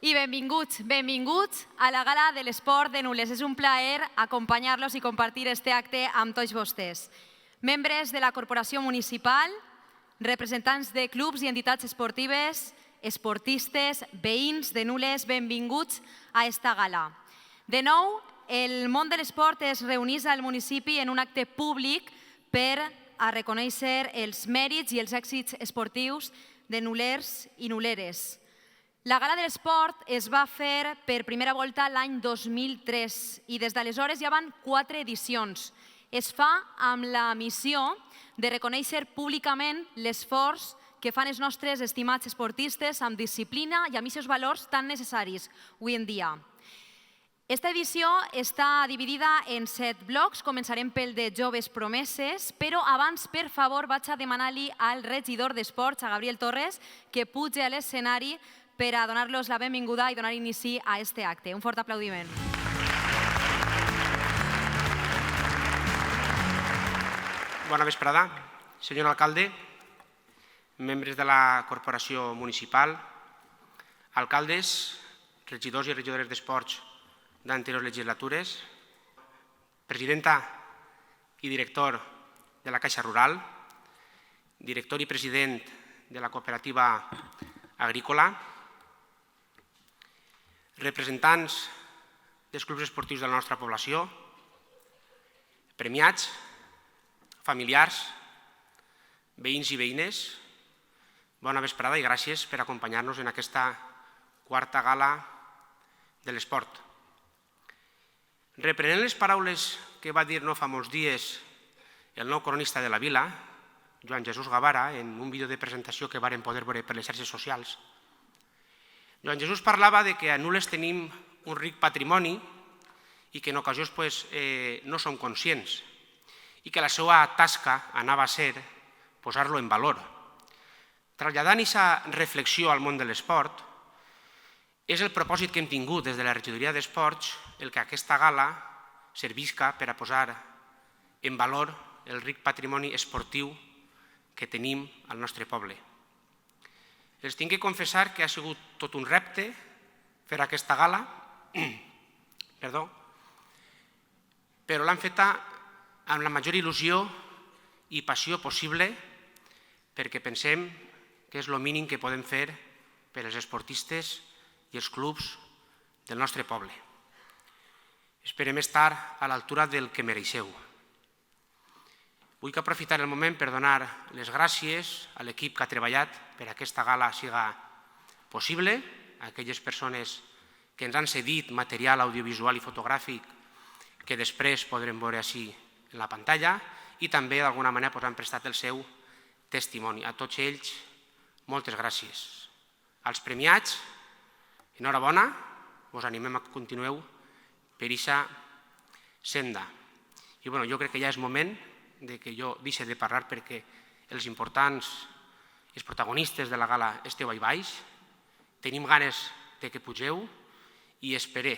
I benvinguts, benvinguts a la Gala de l'Esport de Nules. És un plaer acompanyar-los i compartir este acte amb tots vostès. Membres de la Corporació Municipal, representants de clubs i entitats esportives, esportistes, veïns de Nules, benvinguts a esta gala. De nou, el món de l'esport es reuneix al municipi en un acte públic per a reconèixer els mèrits i els èxits esportius de nulers i nuleres. La Gala de l'Esport es va fer per primera volta l'any 2003 i des d'aleshores ja van 4 edicions. Es fa amb la missió de reconèixer públicament l'esforç que fan els nostres estimats esportistes amb disciplina i amb aquests valors tan necessaris avui en dia. Esta edició està dividida en 7 blocs. Començarem pel de joves promeses, però abans, per favor, vaig a demanar-li al regidor d'Esports, a Gabriel Torres, que pugi a l'escenari per a donar-los la benvinguda i donar inici a este acte. Un fort aplaudiment. Bona vesprada, senyor alcalde, membres de la Corporació Municipal, alcaldes, regidors i regidores d'Esports d'anteriors legislatures, presidenta i director de la Caixa Rural, director i president de la Cooperativa Agrícola, representants dels clubs esportius de la nostra població, premiats, familiars, veïns i veïnes, bona vesprada i gràcies per acompanyar-nos en aquesta 4a gala de l'esport. Reprenent les paraules que va dir no fa molts dies el nou cronista de la vila, Joan Jesús Gavara, en un vídeo de presentació que varen poder veure per les xarxes socials, Joan Jesús parlava que a Nules tenim un ric patrimoni i que en ocasions no som conscients i que la seva tasca anava a ser posar-lo en valor. Traslladant aquesta reflexió al món de l'esport, és el propòsit que hem tingut des de la regidoria d'Esports el que aquesta gala servisca per a posar en valor el ric patrimoni esportiu que tenim al nostre poble. Els tinc que confessar que ha sigut tot un repte fer aquesta gala, però l'han feta amb la major il·lusió i passió possible perquè pensem que és el mínim que podem fer per als esportistes i els clubs del nostre poble. Esperem estar a l'altura del que mereixeu. Vull aprofitar el moment per donar les gràcies a l'equip que ha treballat per a aquesta gala siga possible, a aquelles persones que ens han cedit material audiovisual i fotogràfic que després podrem veure així en la pantalla i també d'alguna manera han prestat el seu testimoni. A tots ells, moltes gràcies. Als premiats, enhorabona, us animem a que continueu per aquesta senda. I jo crec que ja és moment que jo deixi de parlar perquè els importants i els protagonistes de la gala esteu ahí baix. Tenim ganes que pugeu i espero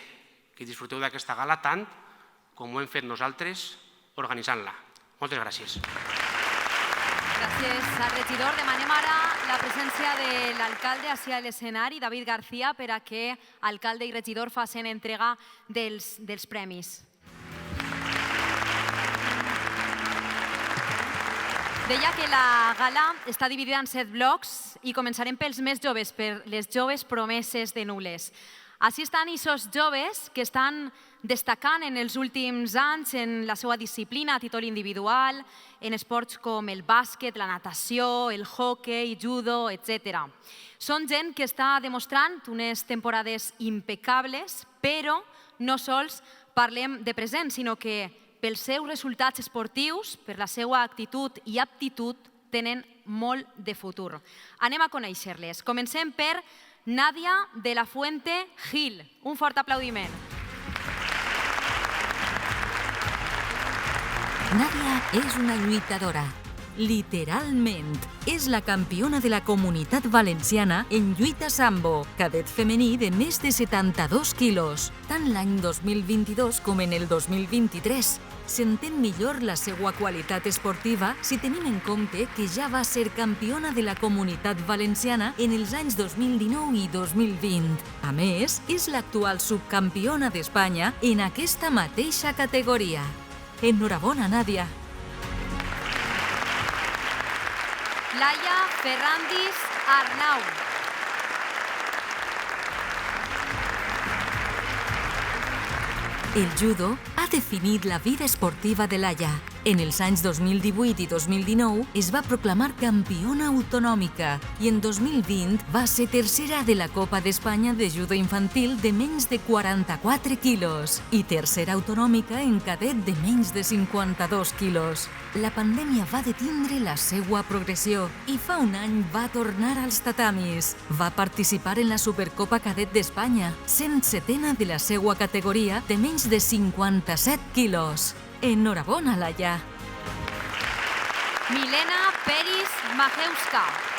que disfruteu d'aquesta gala tant com ho hem fet nosaltres organitzant-la. Moltes gràcies. Gràcies al regidor. Demanem ara la presència de l'alcalde ací a l'escenari, David García, per a que alcalde i regidor facin entrega dels premis. Deia que la gala està dividida en 7 blocs i començarem pels més joves, per les joves promeses de Nules. Així estan aquests joves que estan destacant en els últims anys en la seva disciplina a títol individual, en esports com el bàsquet, la natació, el hoquei, judo, etc. Són gent que està demostrant unes temporades impecables, però no sols parlem de present, sinó que pels seus resultats esportius, per la seva actitud i aptitud, tenen molt de futur. Anem a conèixer-les. Comencem per Nadia de la Fuente Gil. Un fort aplaudiment. Nadia és una lluitadora. literalment. És la campiona de la Comunitat Valenciana en lluita sambo, cadet femení de més de 72 quilos, tant l'any 2022 com en el 2023. S'entén millor la seva qualitat esportiva si tenim en compte que ja va ser campiona de la Comunitat Valenciana en els anys 2019 i 2020. A més, és l'actual subcampiona d'Espanya en aquesta mateixa categoria. Enhorabona, Nàdia! Laia Ferrandis Arnau. El judo ha definit la vida esportiva de Laia. En els anys 2018 i 2019 es va proclamar campiona autonòmica i en 2020 va ser tercera de la Copa d'Espanya de judo infantil de menys de 44 quilos i tercera autonòmica en cadet de menys de 52 quilos. La pandèmia va detindre la seva progressió i fa un any va tornar als tatamis. Va participar en la Supercopa Cadet d'Espanya, sent setena de la seva categoria de menys de 57 quilos. Enhorabona, Laia! Milena Peris Majewska.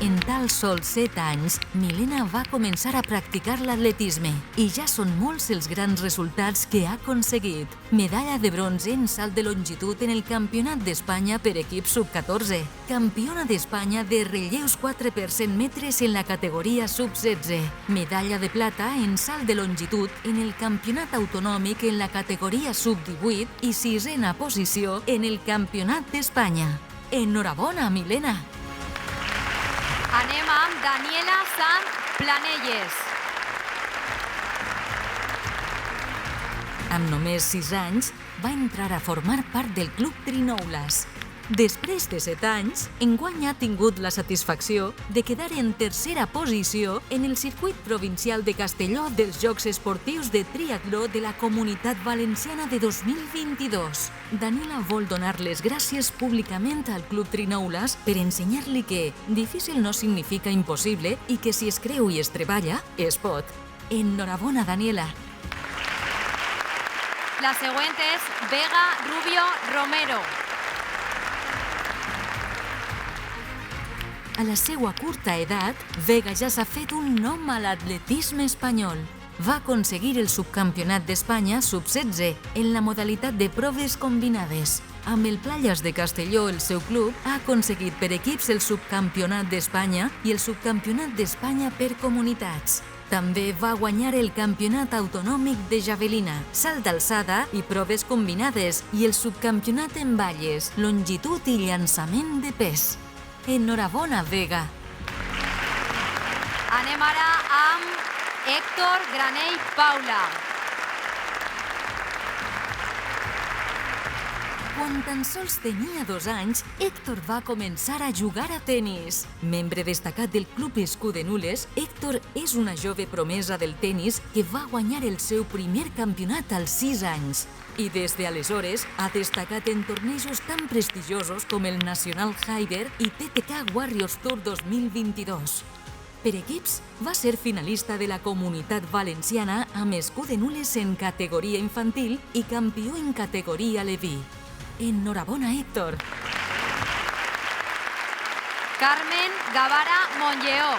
En tan sols 7 anys, Milena va començar a practicar l'atletisme i ja són molts els grans resultats que ha aconseguit. Medalla de bronze en salt de longitud en el Campionat d'Espanya per equips sub-14. Campiona d'Espanya de relleus 4 per 100 metres en la categoria sub-16. Medalla de plata en salt de longitud en el Campionat Autonòmic en la categoria sub-18 i 6a posició en el Campionat d'Espanya. Enhorabona, Milena! Anem amb Daniela Sant Planelles. Amb només 6 anys, va entrar a formar part del Club Trinoules. Després de 7 anys, enguany ha tingut la satisfacció de quedar en tercera posició en el circuit provincial de Castelló dels Jocs Esportius de Triatló de la Comunitat Valenciana de 2022. Daniela vol donar les gràcies públicament al Club Trinoules per ensenyar-li que difícil no significa impossible i que si es creu i es treballa, es pot. Enhorabona, Daniela! La següent és Vega Rubio Romero. A la seva curta edat, Vega ja s'ha fet un nom a l'atletisme espanyol. Va aconseguir el subcampionat d'Espanya sub-16 en la modalitat de proves combinades. Amb el Playas de Castelló, el seu club, ha aconseguit per equips el subcampionat d'Espanya i el subcampionat d'Espanya per comunitats. També va guanyar el campionat autonòmic de javelina, salt d'alçada i proves combinades i el subcampionat en valles, longitud i llançament de pes. Enhorabona, Vega! Anem ara amb Héctor Granell Paula. Quan tan sols tenia 2 anys, Héctor va començar a jugar a tenis. Membre destacat del Club Escudenules, Héctor és una jove promesa del tenis que va guanyar el seu primer campionat als 6 anys. I des d'aleshores ha destacat en tornejos tan prestigiosos com el Nacional Hyder i TTK Warriors Tour 2022. Per equips, va ser finalista de la Comunitat Valenciana amb Escudenules en categoria infantil i campió en categoria Leví. Enhorabona, Héctor! Carmen Gavara Montlleó.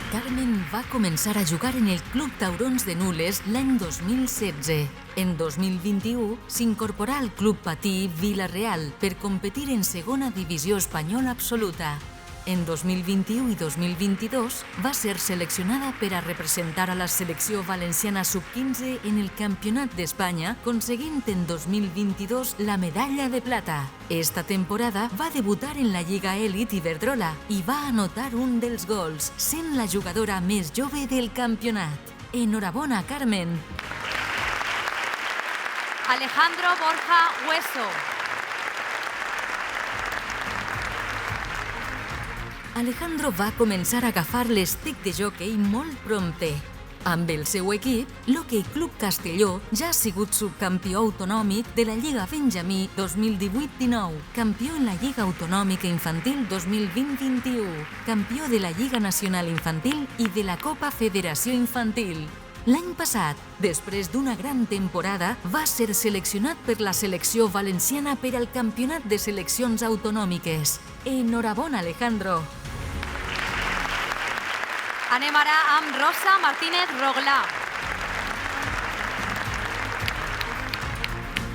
Carmen va començar a jugar en el Club Taurons de Nules l'any 2016. En 2021 s'incorporà al Club Patí Vila-real per competir en segona divisió espanyola absoluta. En 2021 i 2022 va ser seleccionada per a representar a la selecció valenciana sub-15 en el Campionat d'Espanya, aconseguint en 2022 la medalla de plata. Esta temporada va debutar en la Lliga Elit Iberdrola i va anotar un dels gols, sent la jugadora més jove del campionat. Enhorabona, Carmen! Alejandro Borja Hueso. Alejandro va començar a agafar l'estic de jockey molt prompte. Amb el seu equip, l'Hoquei Club Castelló ja ha sigut subcampió autonòmic de la Lliga Benjamí 2018-19, campió en la Lliga Autonòmica Infantil 2020-21, campió de la Lliga Nacional Infantil i de la Copa Federació Infantil. L'any passat, després d'una gran temporada, va ser seleccionat per la selecció valenciana per al Campionat de Seleccions Autonòmiques. Enhorabona, Alejandro! Anem ara amb Rosa Martínez Roglà.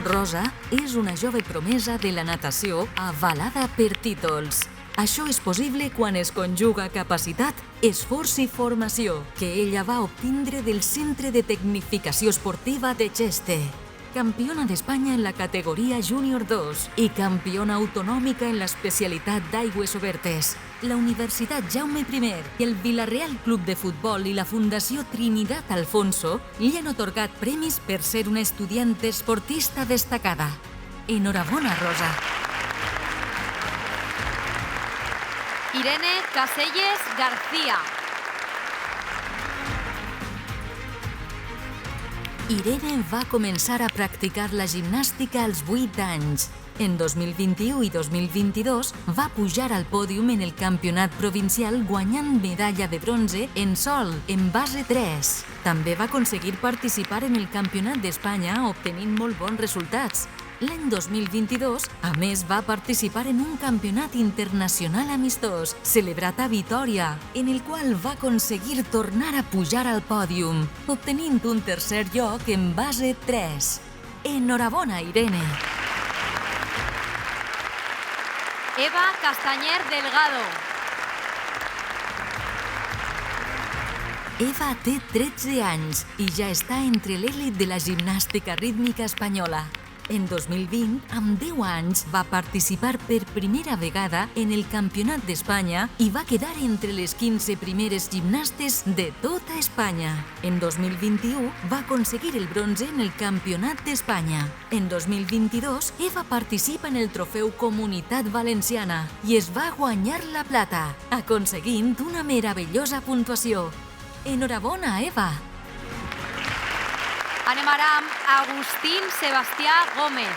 Rosa és una jove promesa de la natació avalada per títols. Això és possible quan es conjuga capacitat, esforç i formació, que ella va obtindre del Centre de Tecnificació Esportiva de Cheste. Campiona d'Espanya en la categoria Júnior 2 i campiona autonòmica en l'especialitat d'aigües obertes. La Universitat Jaume I, el Vila-real Club de Futbol i la Fundació Trinidad Alfonso li han atorgat premis per ser una estudiant esportista destacada. Enhorabona, Rosa! Irene Caselles García. Irene va començar a practicar la gimnàstica als 8 anys. En 2021 i 2022 va pujar al pòdium en el campionat provincial guanyant medalla de bronze en sol, en base 3. També va aconseguir participar en el Campionat d'Espanya obtenint molt bons resultats. L'any 2022, a més, va participar en un campionat internacional amistós, celebrat a Vitòria, en el qual va aconseguir tornar a pujar al pòdium, obtenint un tercer lloc en base 3. Enhorabona, Irene! Eva Castanyer Delgado. Eva té 13 anys i ja està entre l'elit de la gimnàstica rítmica espanyola. En 2020, amb 10 anys, va participar per primera vegada en el Campionat d'Espanya i va quedar entre les 15 primeres gimnastes de tota Espanya. En 2021, va aconseguir el bronze en el Campionat d'Espanya. En 2022, Eva participa en el trofeu Comunitat Valenciana i es va guanyar la plata, aconseguint una meravellosa puntuació. Enhorabona, Eva! Anem ara amb Agustín Sebastià Gómez.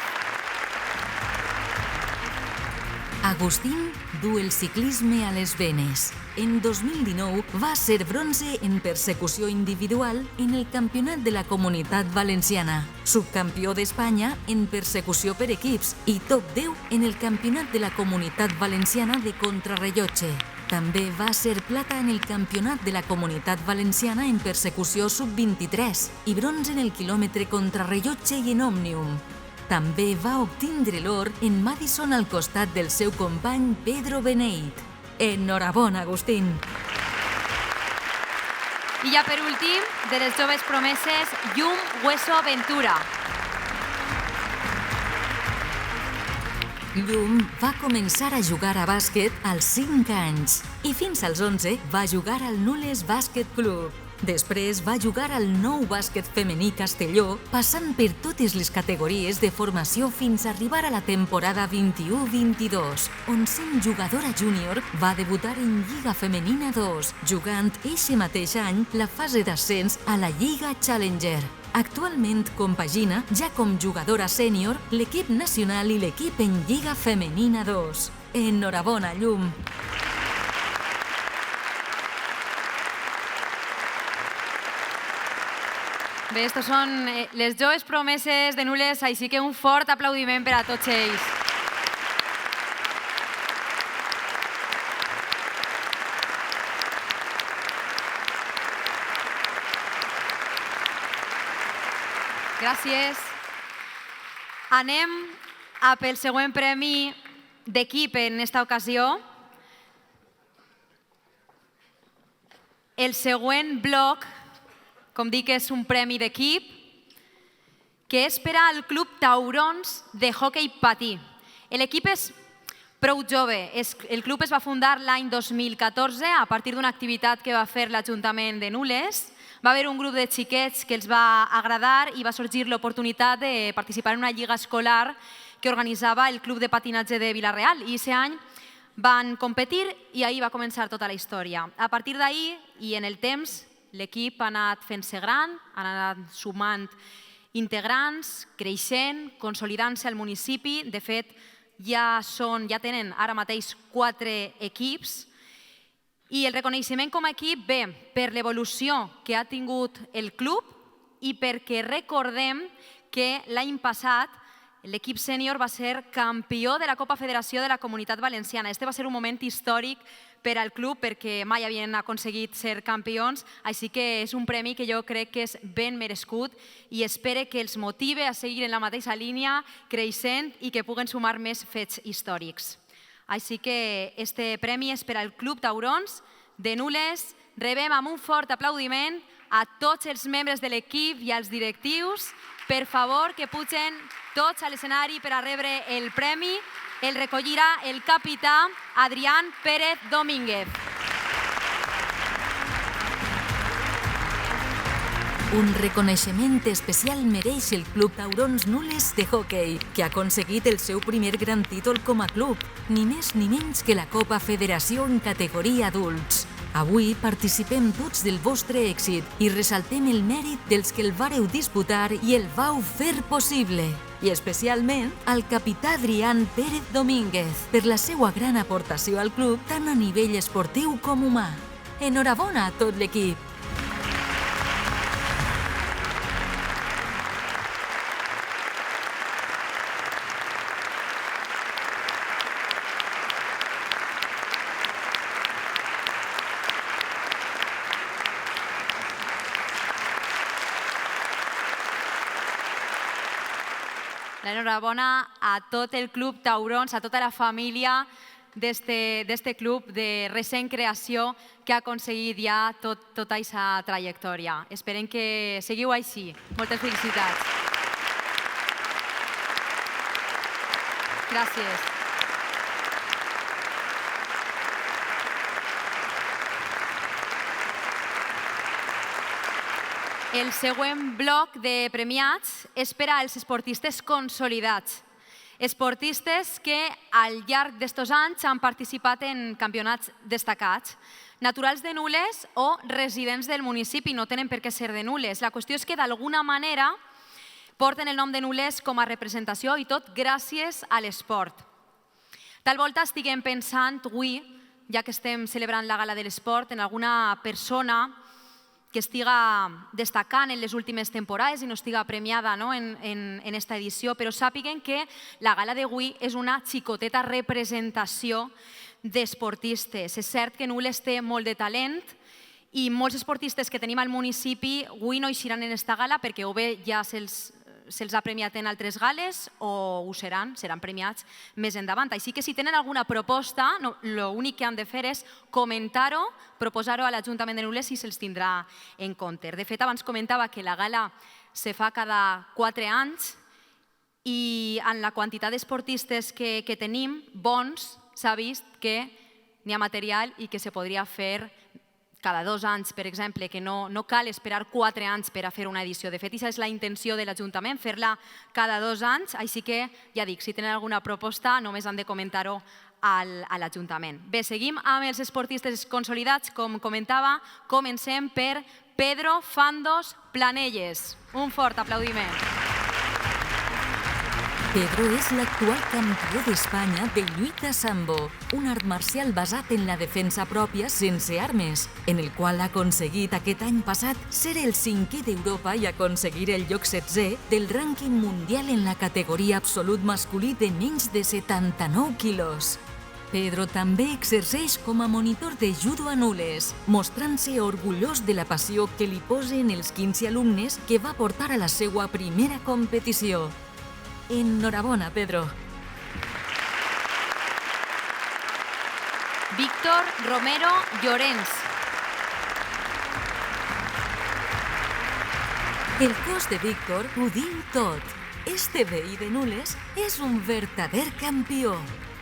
Agustín du el ciclisme a les venes. En 2019 va ser bronze en persecució individual en el Campionat de la Comunitat Valenciana, subcampió d'Espanya en persecució per equips i top 10 en el Campionat de la Comunitat Valenciana de contrarrellotge. També va ser plata en el Campionat de la Comunitat Valenciana en persecució sub-23 i bronze en el quilòmetre contrarrellotge i en òmnium. També va obtindre l'or en Madison al costat del seu company Pedro Beneit. Enhorabona, Agustín! I ja per últim, de les joves promeses, Llum Hueso Ventura. Llum va començar a jugar a bàsquet als 5 anys i fins als 11 va jugar al Nules Bàsquet Club. Després va jugar al Nou Bàsquet Femení Castelló, passant per totes les categories de formació fins a arribar a la temporada 21-22, on sent jugadora júnior va debutar en Lliga Femenina 2, jugant eixe mateix any la fase d'ascens a la Lliga Challenger. Actualment compagina, ja com jugadora sènior, l'equip nacional i l'equip en Lliga Femenina 2. Enhorabona, Llum! Bé, estos són les joves promeses de Nules, així que un fort aplaudiment per a tots ells. Gràcies. Anem a pel següent premi d'equip en esta ocasió. El següent bloc, com dic, és un premi d'equip que és per al Club Taurons de Hoquei Patí. L'equip és prou jove. El club es va fundar l'any 2014 a partir d'una activitat que va fer l'Ajuntament de Nules. Va haver un grup de xiquets que els va agradar i va sorgir l'oportunitat de participar en una lliga escolar que organitzava el Club de Patinatge de Vila-real. I aquest any van competir i ahir va començar tota la història. A partir d'ahir i en el temps, l'equip ha anat fent-se gran, ha anat sumant integrants, creixent, consolidant-se al municipi. De fet, ja tenen ara mateix 4 equips. I el reconeixement com a equip ve per l'evolució que ha tingut el club i perquè recordem que l'any passat l'equip sènior va ser campió de la Copa Federació de la Comunitat Valenciana. Este va ser un moment històric per al club perquè mai havien aconseguit ser campions, així que és un premi que jo crec que és ben merescut i espero que els motive a seguir en la mateixa línia, creixent i que puguen sumar més fets històrics. Així que este premi és per al Club Taurons de Nules. Rebem amb un fort aplaudiment a tots els membres de l'equip i als directius. Per favor, que pugen tots a l'escenari per a rebre el premi. El recollirà el capità Adrián Pérez Domínguez. Un reconeixement especial mereix el Club Taurons Nules de hoquei, que ha aconseguit el seu primer gran títol com a club, ni més ni menys que la Copa Federació en categoria adults. Avui participem tots del vostre èxit i ressaltem el mèrit dels que el vareu disputar i el vau fer possible. I especialment al capità Adrián Pérez Domínguez per la seva gran aportació al club tant a nivell esportiu com humà. Enhorabona a tot l'equip! L'enhorabona a tot el Club Taurons, a tota la família d'este club de recent creació que ha aconseguit ja tota aquesta trajectòria. Esperem que seguiu així. Moltes felicitats. Gràcies. El següent bloc de premiats és per als esportistes consolidats. Esportistes que al llarg d'estos anys han participat en campionats destacats. Naturals de Nules o residents del municipi, no tenen per què ser de Nules. La qüestió és que d'alguna manera porten el nom de Nules com a representació i tot gràcies a l'esport. Tal volta estiguem pensant avui, ja que estem celebrant la Gala de l'Esport, en alguna persona que estiga destacant en les últimes temporades i no estiga premiada en esta edició, però sàpiguen que la gala d'avui és una xicoteta representació d'esportistes. És cert que Nules té molt de talent i molts esportistes que tenim al municipi avui no eixiran en esta gala perquè o bé ja se'ls ha premiat en altres gales o ho seran premiats més endavant. Així que si tenen alguna proposta, l'únic que han de fer és comentar-ho, proposar-ho a l'Ajuntament de Nules i se'ls tindrà en compte. De fet, abans comentava que la gala se fa cada 4 anys i en la quantitat d'esportistes que tenim, bons, s'ha vist que n'hi ha material i que se podria fer cada 2 anys, per exemple, que no cal esperar 4 anys per a fer una edició. De fet, aquesta és la intenció de l'Ajuntament, fer-la cada 2 anys, així que, ja dic, si tenen alguna proposta, només han de comentar-ho a l'Ajuntament. Bé, seguim amb els esportistes consolidats, com comentava, comencem per Pedro Fandos Planelles. Un fort aplaudiment. Pedro és l'actual campió d'Espanya de lluita sambo, un art marcial basat en la defensa pròpia sense armes, en el qual ha aconseguit aquest any passat ser el 5è d'Europa i aconseguir el lloc 7è del rànquing mundial en la categoria absolut masculí de menys de 79 quilos. Pedro també exerceix com a monitor de judo a Nules, mostrant-se orgullós de la passió que li posen els 15 alumnes que va portar a la seva primera competició. Enhorabona, Pedro. Víctor Romero Llorens. El cos de Víctor ho diu tot. Este veí de Nules és un verdader campió.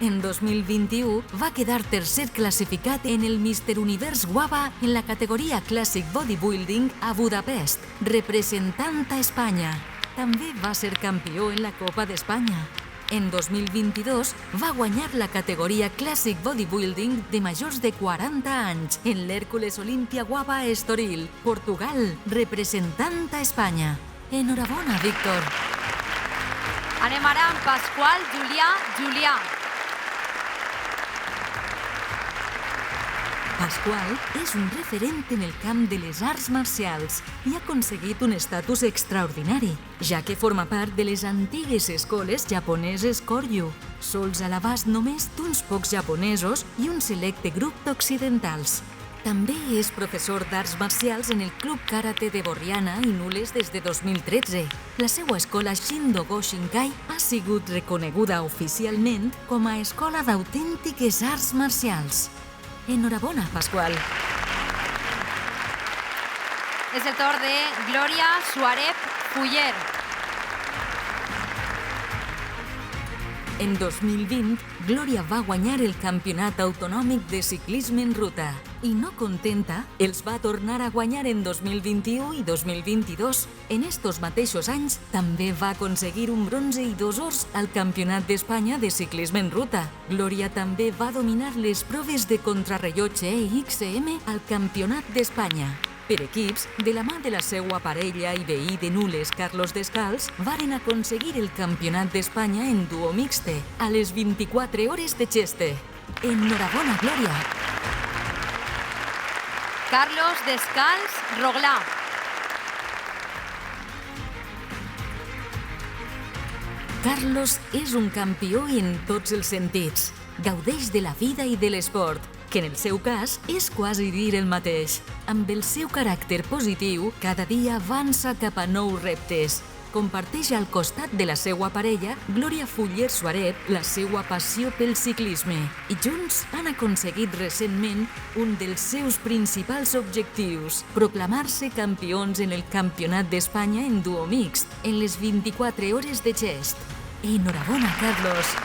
En 2021 va quedar tercer classificat en el Mr. Univers Guava en la categoria Classic Bodybuilding a Budapest, representant a Espanya. També va ser campió en la Copa d'Espanya. En 2022 va guanyar la categoria Classic Bodybuilding de majors de 40 anys en l'Hèrcules Olympia Guava Estoril, Portugal, representant a Espanya. Enhorabona, Víctor. Anem ara amb Pasqual Julià. Pasqual és un referent en el camp de les arts marcials i ha aconseguit un estatus extraordinari, ja que forma part de les antigues escoles japoneses Koryu, sols a l'abast només d'uns pocs japonesos i un selecte grup d'occidentals. També és professor d'arts marcials en el Club Karate de Borriana i Nules des de 2013. La seva escola Shindogo Shinkai ha sigut reconeguda oficialment com a escola d'autèntiques arts marcials. Enhorabona, Pasqual. És el torn de Glòria Suárez Fuller. En 2020, Glòria va guanyar el Campionat Autonòmic de Ciclisme en Ruta i, no contenta, els va tornar a guanyar en 2021 i 2022. En estos mateixos anys, també va aconseguir un bronze i 2 ors al Campionat d'Espanya de Ciclisme en Ruta. Glòria també va dominar les proves de contrarrellotge XCM al Campionat d'Espanya. Per equips, de la mà de la seva parella i veí de Nules, Carlos Descalç, varen aconseguir el Campionat d'Espanya en duo mixte, a les 24 hores de Cheste. Enhorabona, Glòria! Carlos Descalç Roglà. Carlos és un campió en tots els sentits. Gaudeix de la vida i de l'esport, que en el seu cas és quasi dir el mateix. Amb el seu caràcter positiu, cada dia avança cap a nous reptes. Comparteix al costat de la seva parella, Glòria Fuller Suárez, la seva passió pel ciclisme. I junts han aconseguit recentment un dels seus principals objectius, proclamar-se campions en el Campionat d'Espanya en duo mixt, en les 24 hores de Chest. Enhorabona, Carlos!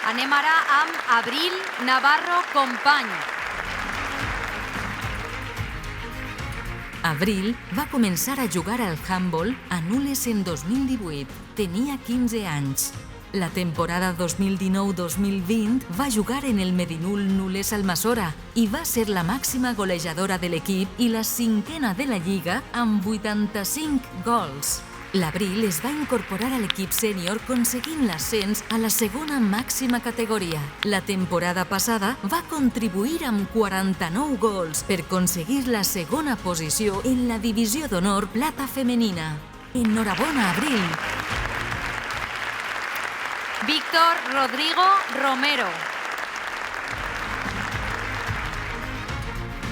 Anem ara amb Abril Navarro Company. Abril va començar a jugar al handball a Nules en 2018. Tenia 15 anys. La temporada 2019-2020 va jugar en el Medinul Nules Almassora i va ser la màxima golejadora de l'equip i la 5a de la Lliga amb 85 gols. L'Abril es va incorporar a l'equip sènior aconseguint l'ascens a la segona màxima categoria. La temporada passada va contribuir amb 49 gols per aconseguir la segona posició en la divisió d'honor plata femenina. Enhorabona, Abril! Víctor Rodrigo Romero.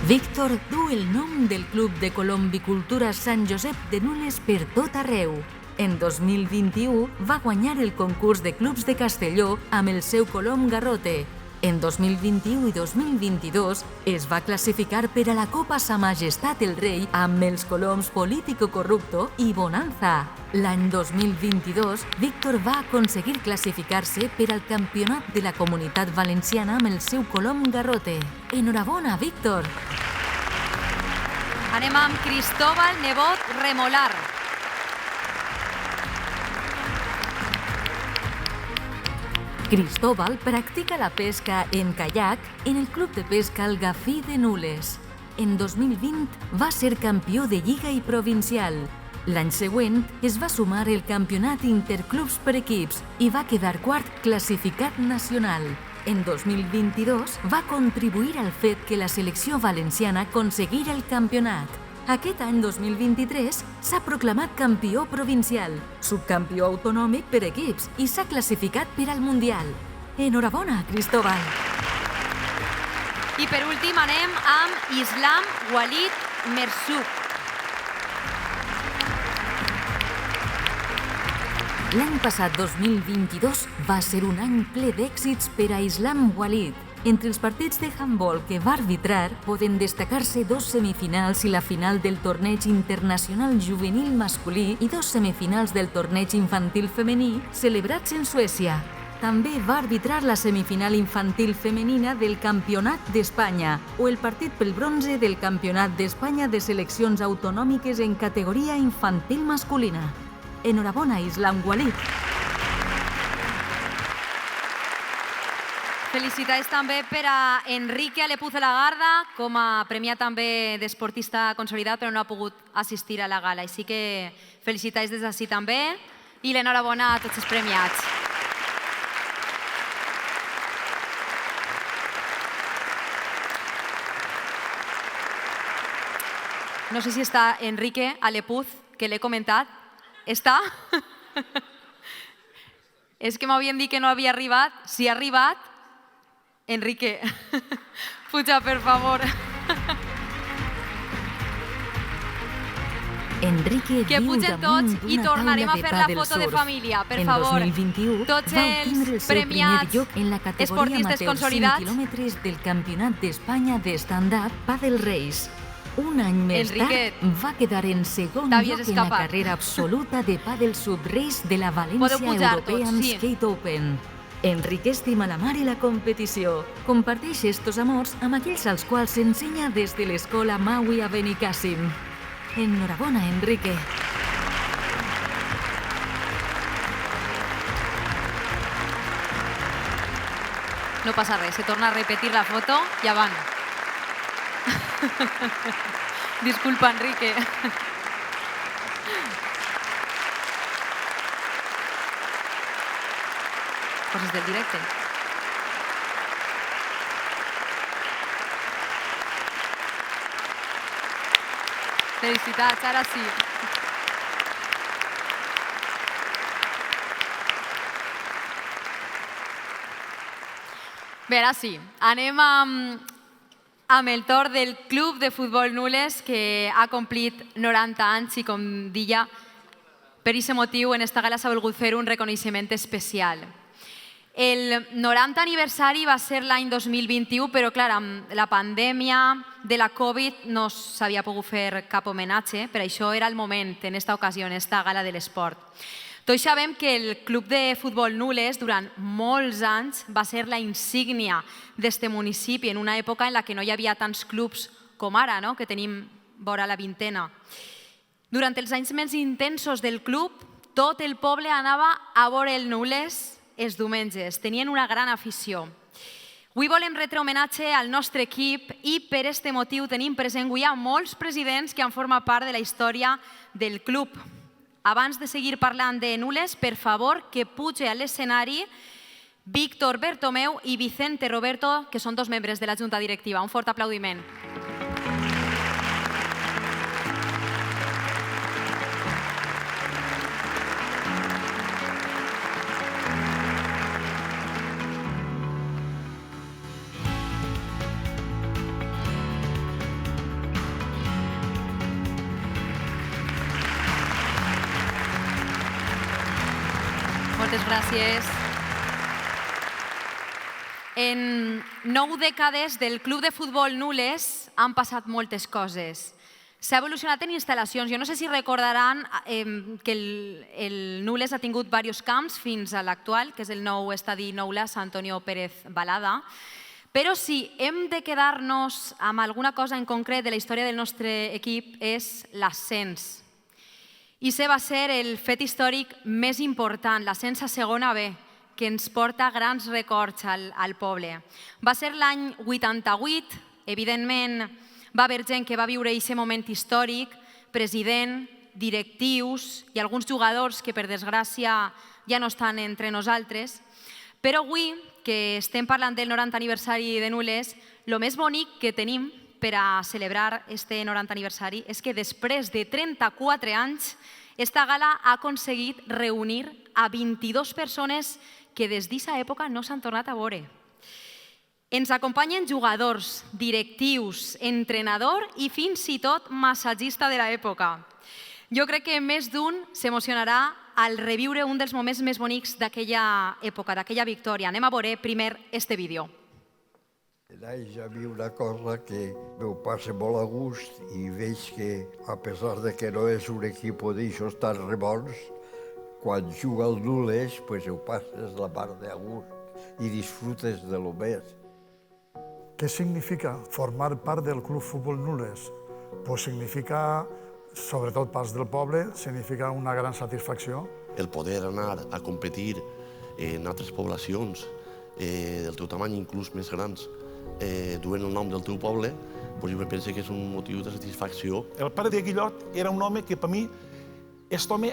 Víctor du el nom del Club de Colombicultura Sant Josep de Nules per tot arreu. En 2021 va guanyar el concurs de clubs de Castelló amb el seu colom Garrote. En 2021 i 2022 es va classificar per a la Copa Sa Majestat el Rei amb els coloms Político Corrupto i Bonanza. L'any 2022, Víctor va aconseguir classificar-se per al Campionat de la Comunitat Valenciana amb el seu colom Garrote. Enhorabona, Víctor! Anem amb Cristóbal Nebot Remolar. Cristóbal practica la pesca en caiac en el Club de Pesca El Gafí de Nules. En 2020 va ser campió de Lliga i Provincial. L'any següent es va sumar el Campionat Interclubs per equips i va quedar quart classificat nacional. En 2022 va contribuir al fet que la selecció valenciana aconseguira el campionat. Aquest any 2023 s'ha proclamat campió provincial, subcampió autonòmic per equips i s'ha classificat per al Mundial. Enhorabona, Cristóbal! I per últim anem amb Islam Walid Merzouk. L'any passat 2022 va ser un any ple d'èxits per a Islam Walid. Entre els partits de handball que va arbitrar poden destacar-se 2 semifinals i la final del torneig internacional juvenil masculí i 2 semifinals del torneig infantil femení celebrats en Suècia. També va arbitrar la semifinal infantil femenina del Campionat d'Espanya o el partit pel bronze del Campionat d'Espanya de seleccions autonòmiques en categoria infantil masculina. Enhorabona, Islam Walid. Felicitats també per a Enrique Alepuz de la Garda, com a premiat també d'esportista consolidat, però no ha pogut assistir a la gala. Així que felicitats des d'ací també i l'enhorabona a tots els premiats. No sé si està Enrique Alepuz, que l'he comentat. Està? És que m'havien dit que no havia arribat. Si ha arribat, Enrique, puja, per favor. Enrique Que pugen tots i tornarem a fer la foto de família, per favor. En 2021 tots va obtindre el els seu primer premiats lloc en la categoria esportistes amateur 100 consolidats. quilòmetres del Campionat d'Espanya de stand-up Paddle Race. Un any més Enrique, tard va quedar en segon t'havies lloc en la escapat. carrera absoluta de Paddle Sub Race de la Podeu València pujar European tots, sí. Skate Open. Enrique estima la mar i la competició. Comparteix estos amors amb aquells als quals s'ensenya des de l'escola Maui a Benicàssim. Enhorabona, Enrique. No passa res, se torna a repetir la foto i avant. Disculpa, Enrique. Coses del directe. Felicitats, ara sí. Bé, ara sí. Anem amb el torn del Club de Futbol Nules, que ha complit 90 anys i, com deia, per aquest motiu en esta gala s'ha volgut fer un reconeixement especial. El 90 aniversari va ser l'any 2021, però clar, amb la pandèmia de la Covid no s'havia pogut fer cap homenatge, per això era el moment en esta ocasió, en esta gala de l'esport. Tots sabem que el Club de Futbol Nules durant molts anys va ser la insígnia d'este municipi en una època en la que no hi havia tants clubs com ara, no? Que tenim vora la vintena. Durant els anys més intensos del club, tot el poble anava a veure el Nules els diumenges. Tenien una gran afició. Avui volem retre homenatge al nostre equip i per este motiu tenim present avui a molts presidents que han format part de la història del club. Abans de seguir parlant de Nules, per favor, que puge a l'escenari Víctor Bertomeu i Vicente Roberto, que són dos membres de la Junta Directiva. Un fort aplaudiment. Moltes gràcies. En 9 dècades del Club de Futbol Nules han passat moltes coses. S'ha evolucionat en instal·lacions. Jo no sé si recordaran que el Nules ha tingut diversos camps fins a l'actual, que és el nou estadi Noulas Antonio Pérez Balada. Però si hem de quedar-nos amb alguna cosa en concret de la història del nostre equip és l'ascens. I aquest va ser el fet històric més important, l'ascens a segona B, que ens porta grans records al poble. Va ser l'any 88, evidentment va haver gent que va viure aquest moment històric, president, directius i alguns jugadors que per desgràcia ja no estan entre nosaltres. Però avui, que estem parlant del 90 aniversari de Nules, el més bonic que tenim per a celebrar este 90 aniversari és que després de 34 anys esta gala ha aconseguit reunir a 22 persones que des d'aquesta època no s'han tornat a veure. Ens acompanyen jugadors, directius, entrenador i fins i tot massatgista de l'època. Jo crec que més d'un s'emocionarà al reviure un dels moments més bonics d'aquella època, d'aquella victòria. Anem a veure primer este vídeo. Hi havia una cosa que m'ho passa molt a gust i veig que, a pesar de que no és un equip d'aixòs tan rebons, quan juga al Nules, pues ho passes la mar de a gust i disfrutes de lo més. ¿Qué significa formar part del Club Futbol Nules? Pues significa sobretot pels del poble, significa una gran satisfacció. El poder anar a competir en altres poblacions del teu tamany, inclús més grans, duent el nom del teu poble, jo penso que és un motiu de satisfacció. El pare de Guillot era un home que, per mi, aquest home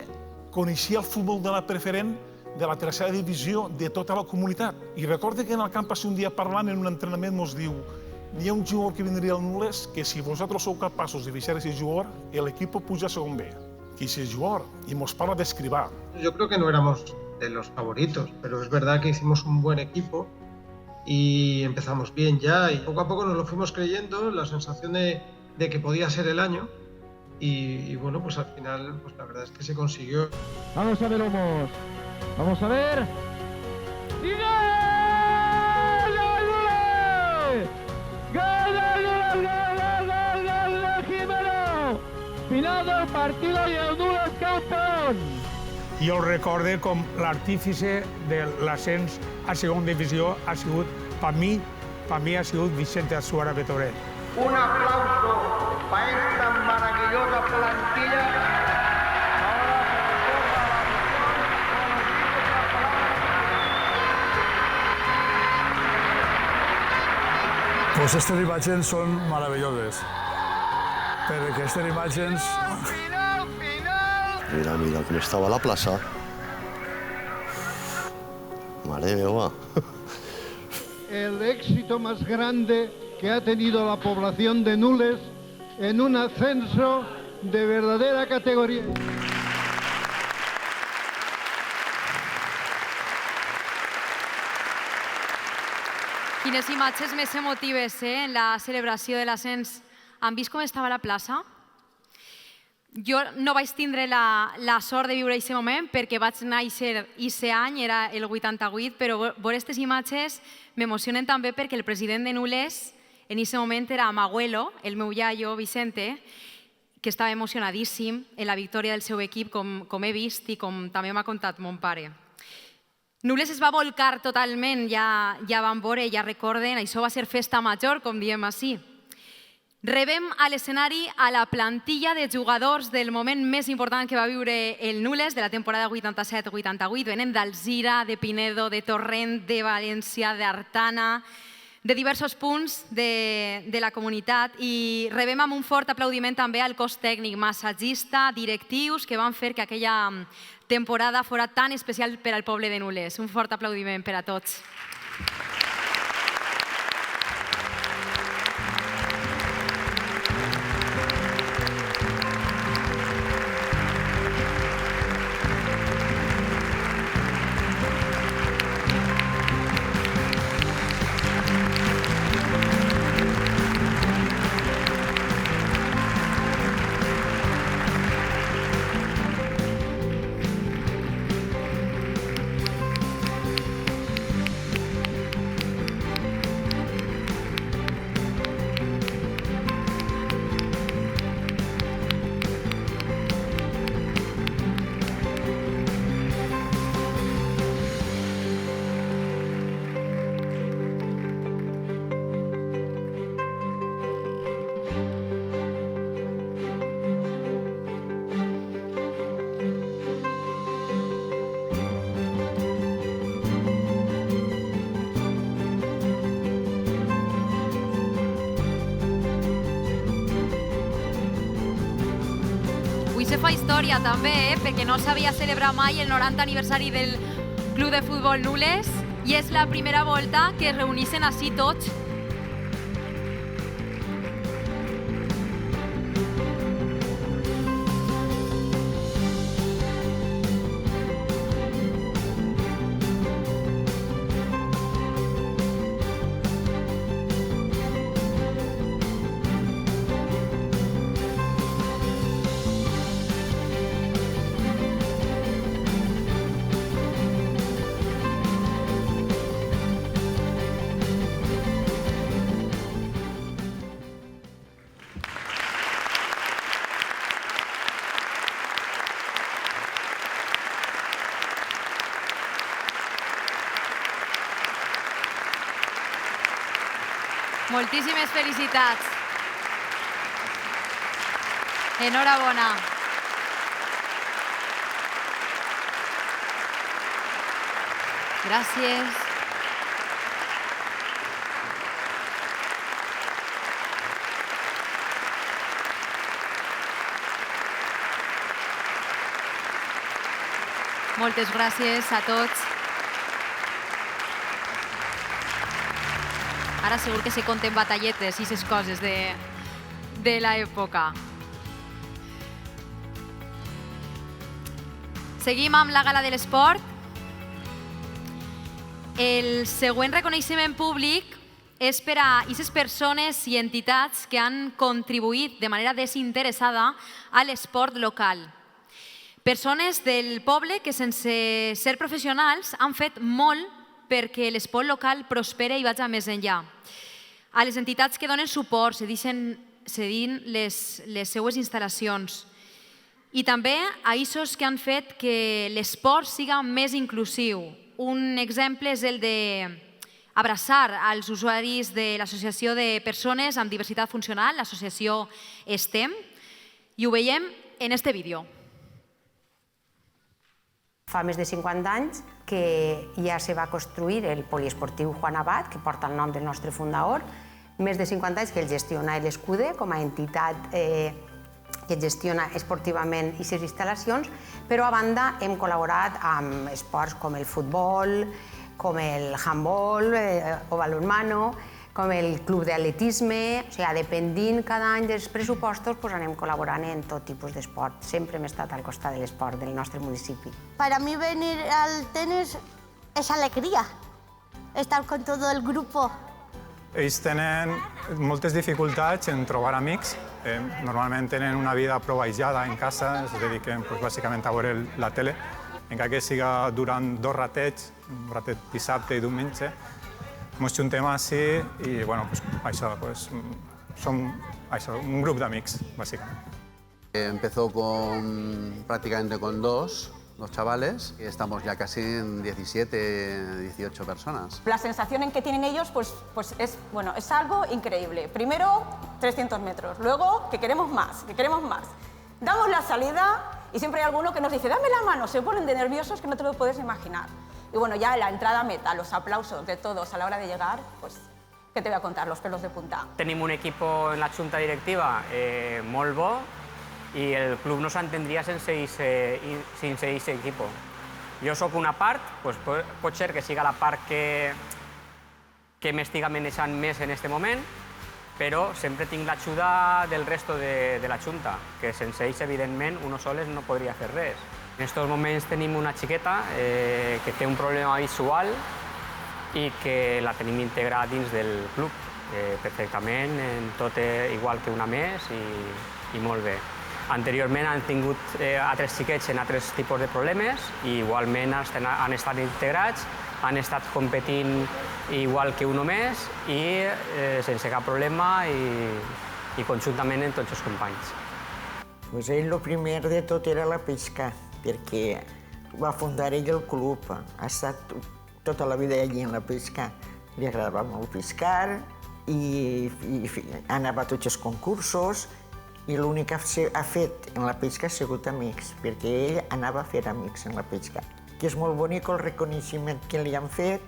coneixia el futbol de la preferent de la tercera divisió de tota la comunitat. I recordo que en el camp va ser un dia parlant en un entrenament, ens diu: hi ha un jugador que vindria al Nules que si vosaltres sou capaços de deixar ese jugador, el equipo puja a segon B. Que ese jugador, y nos parla de Escribá. Yo creo que no éramos de los favoritos, pero es verdad que hicimos un buen equipo y empezamos bien ya y poco a poco nos lo fuimos creyendo, la sensación de que podía ser el año y bueno, pues al final pues la verdad es que se consiguió. Vamos a ver, Homos. Vamos a ver. ¡Y gol! ¡Gol, Jimeno! Final del partido y el Nules campeón. Jo el recorde com l'artífice de l'ascens a segona divisió ha sigut, per mi ha sigut Vicente Azuara Betoret. Un aplauso para esta maravillosa plantilla. Pues aquestes imatges són meravelloses, perquè aquestes imatges... Mira com estava la plaça. Mare meva. El éxito más grande que ha tenido la población de Nules en un ascenso de verdadera categoría. Quines imatges més emotives en la celebració de l'ascens. Han vist com estava la plaça? Jo no vaig tindre la sort de viure aquest moment perquè vaig néixer aquest any, era el 88, però veure aquestes imatges m'emocionen també perquè el president de Nules en aquest moment era Maguelo, el meu iaio Vicente, que estava emocionadíssim en la victòria del seu equip, com he vist i com també m'ha contat mon pare. Nules es va volcar totalment, ja van veure, ja recorden, això va ser festa major, com diem així. Rebem a l'escenari a la plantilla de jugadors del moment més important que va viure el Nules, de la temporada 87-88. Venen d'Alzira, de Pinedo, de Torrent, de València, d'Artana, de diversos punts de la comunitat, i rebem amb un fort aplaudiment també al cos tècnic, massatgista, directius, que van fer que aquella temporada fora tan especial per al poble de Nules. Un fort aplaudiment per a tots. Se fa història també, perquè no s'havia celebrat mai el 90 aniversari del Club de Futbol Nules i és la primera volta que es reuneixen així tots. Moltíssimes felicitats. Enhorabona. Gràcies. Moltes gràcies a tots. Ara segur que se conten batalletes i aquestes coses de l'època. Seguim amb la Gala de l'Esport. El següent reconeixement públic és per a aquestes persones i entitats que han contribuït de manera desinteressada a l'esport local. Persones del poble que, sense ser professionals, han fet molt perquè l'esport local prospere i vagi més enllà. A les entitats que donen suport, cedint les seues instal·lacions. I també a aquests que han fet que l'esport siga més inclusiu. Un exemple és el d'abraçar als usuaris de l'Associació de Persones amb Diversitat Funcional, l'associació STEM, i ho veiem en este vídeo. Fa més de 50 anys que ja se va construir el poliesportiu Juan Abad, que porta el nom del nostre fundador. Més de 50 anys que el gestiona l'Escude com a entitat que gestiona esportivament aquestes instal·lacions, però a banda hem col·laborat amb esports com el futbol, com el handbol o balonmano, com el club d'atletisme. O sigui, dependint cada any dels pressupostos, anem col·laborant en tot tipus d'esport. Sempre hem estat al costat de l'esport del nostre municipi. Para mí venir al tenis es alegría, estar con todo el grupo. Ells tenen moltes dificultats en trobar amics. Normalment tenen una vida prou aïllada en casa, es dediquen bàsicament a veure la tele, encara que siga durant 2 ratets, un ratet dissabte i diumenge. Ens juntem així i som un grup d'amics, bàsicament. Empezó prácticamente con dos chavales y estamos ya casi en 17, 18 personas. La sensación en que tienen ellos es algo increíble. Primero, 300 metros, luego que queremos más, Damos la salida y siempre hay alguno que nos dice, dame la mano, se ponen de nerviosos que no te lo puedes imaginar. Y bueno, ya la entrada a meta, los aplausos de todos a la hora de llegar, ¿qué te voy a contar? Los pelos de punta. Tenim un equipo en la junta directiva molt bo i el club no s'entendria sense aquest equip. Jo sóc una part, pot ser que siga la part que m'estiga manejant més en aquest moment, però sempre tinc l'ajuda del resto de la junta, que sense ells, evidentment, uno soles no podria fer res. En aquests moments tenim una xiqueta que té un problema visual i que la tenim integrada dins del club perfectament, tot igual que una més i molt bé. Anteriorment han tingut altres xiquets en altres tipus de problemes i igualment han estat integrats, han estat competint igual que uno més i sense cap problema i conjuntament amb tots els companys. Ell el primer de tot era la pesca, perquè va fundar ell el club, ha estat tota la vida allí en la pesca. Li agradava molt pescar i anava a tots els concursos i l'únic que ha fet en la pesca ha sigut amics, perquè ell anava a fer amics en la pesca. Que és molt bonic el reconeixement que li han fet,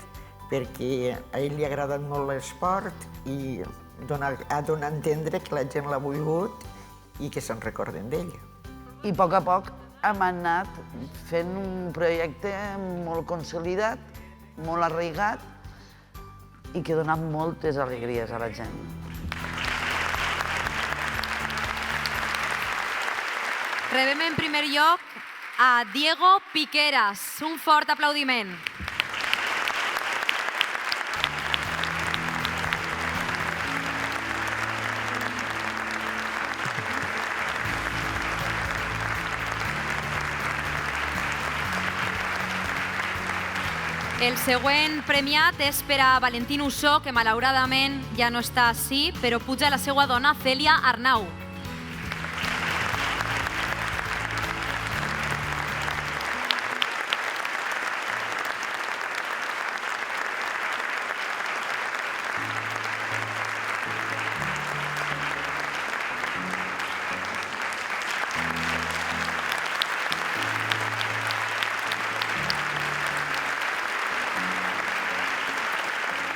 perquè a ell li ha agradat molt l'esport i ha donat a entendre que la gent l'ha volgut i que se'n recorden d'ell. I a poc hem anat fent un projecte molt consolidat, molt arraigat i que ha donat moltes alegries a la gent. Rebem en primer lloc a Diego Piqueras. Un fort aplaudiment. El següent premiat és per a Valentín Ussó, que malauradament ja no està ací, però puja la seva dona Cèlia Arnau.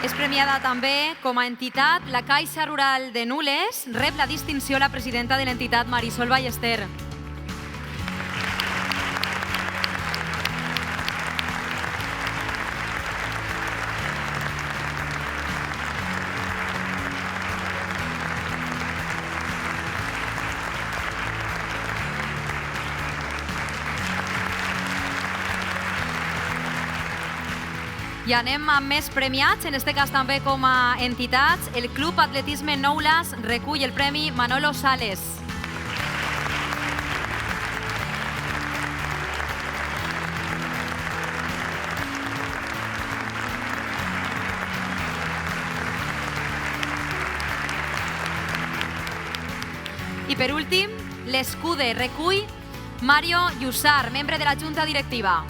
És premiada també com a entitat la Caixa Rural de Nules. Rep la distinció la presidenta de l'entitat, Marisol Ballester. I anem amb més premiats, en aquest cas també com a entitats. El Club Atletisme Noules recull el Premi Manolo Sales. I per últim, l'Escude recull Mario Llussar, membre de la Junta Directiva.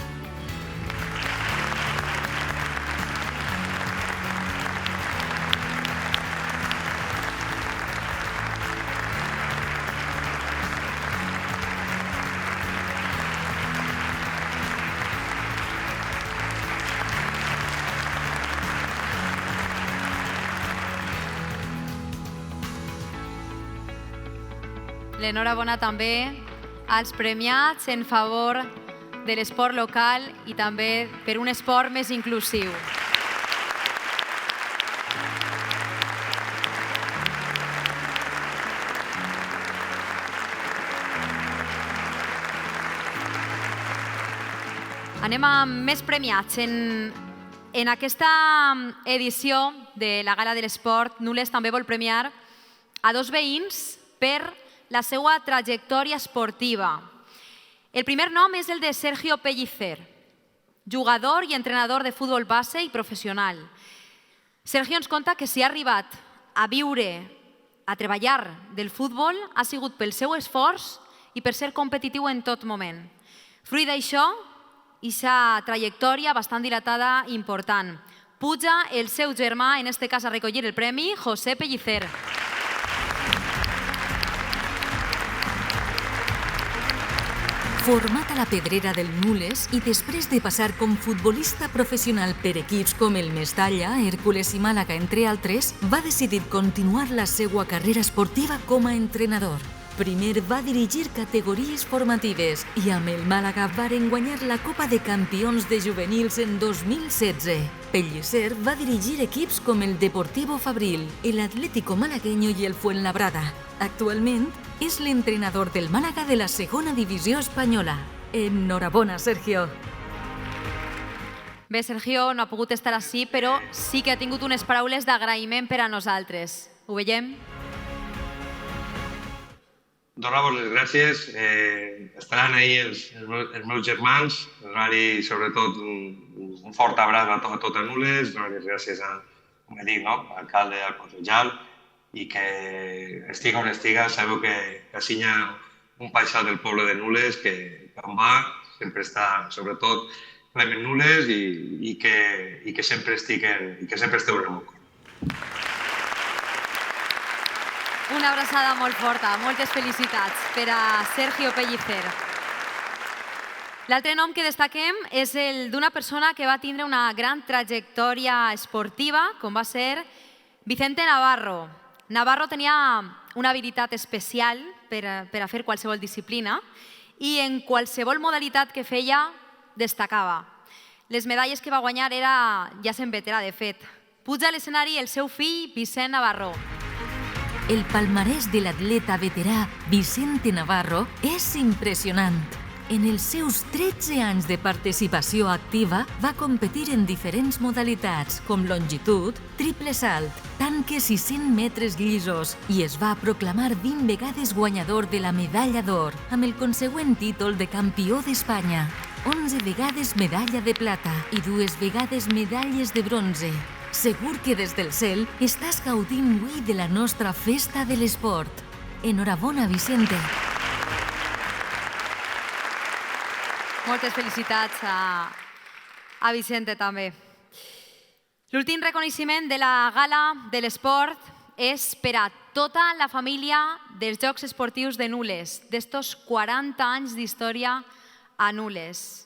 L'enhorabona també als premiats en favor de l'esport local i també per un esport més inclusiu. Anem amb més premiats. En aquesta edició de la Gala de l'Esport, Nules també vol premiar a dos veïns per la seva trajectòria esportiva. El primer nom és el de Sergio Pellicer, jugador i entrenador de futbol base i professional. Sergio ens conta que si ha arribat a viure, a treballar del futbol, ha sigut pel seu esforç i per ser competitiu en tot moment. Fruit d'això, aquesta trajectòria bastant dilatada i important. Puja el seu germà, en aquest cas a recollir el premi, José Pellicer. Format a la Pedrera del Nules i després de passar com futbolista professional per equips com el Mestalla, Hèrcules i Màlaga, entre altres, va decidir continuar la seva carrera esportiva com a entrenador. Primer va dirigir categories formatives i amb el Màlaga varen guanyar la Copa de Campions de Juvenils en 2016. Pellicer va dirigir equips com el Deportivo Fabril, el Atlético Malagueño i el Fuenlabrada. Actualment és l'entrenador del Màlaga de la segona divisió espanyola. Enhorabona, Sergio. Bé, Sergio no ha pogut estar ací, però sí que ha tingut unes paraules d'agraïment per a nosaltres. Ho veiem? Donar-vos les gràcies. Estaran ahir els meus germans. Donar-hi, sobretot, un fort abraç a tot a Nules. Donar-li gràcies a, com he dit, l'alcalde, al consellal, i que estiga on estiga, sabeu que així hi ha un paisà del poble de Nules que on va sempre està, sobretot, Clement Nules i que sempre esteu en el meu cor. Una abraçada molt forta, moltes felicitats per a Sergio Pellicer. L'altre nom que destaquem és el d'una persona que va tindre una gran trajectòria esportiva, com va ser Vicente Navarro. Navarro tenia una habilitat especial per a fer qualsevol disciplina i en qualsevol modalitat que feia destacava. Les medalles que va guanyar ja se'n veterà, de fet. Puja a l'escenari el seu fill, Vicent Navarro. El palmarès de l'atleta veterà Vicente Navarro és impressionant. En els seus 13 anys de participació activa va competir en diferents modalitats, com longitud, triple salt, tanques i 100 metres llisos, i es va proclamar 20 vegades guanyador de la medalla d'or, amb el consegüent títol de campió d'Espanya. 11 vegades medalla de plata i 2 vegades medalles de bronze. Segur que des del cel estàs gaudint avui de la nostra festa de l'esport. Enhorabona, Vicente. Moltes felicitats a Vicente també. L'últim reconeixement de la Gala de l'Esport és per a tota la família dels Jocs Esportius de Nules, d'estos 40 anys d'història a Nules.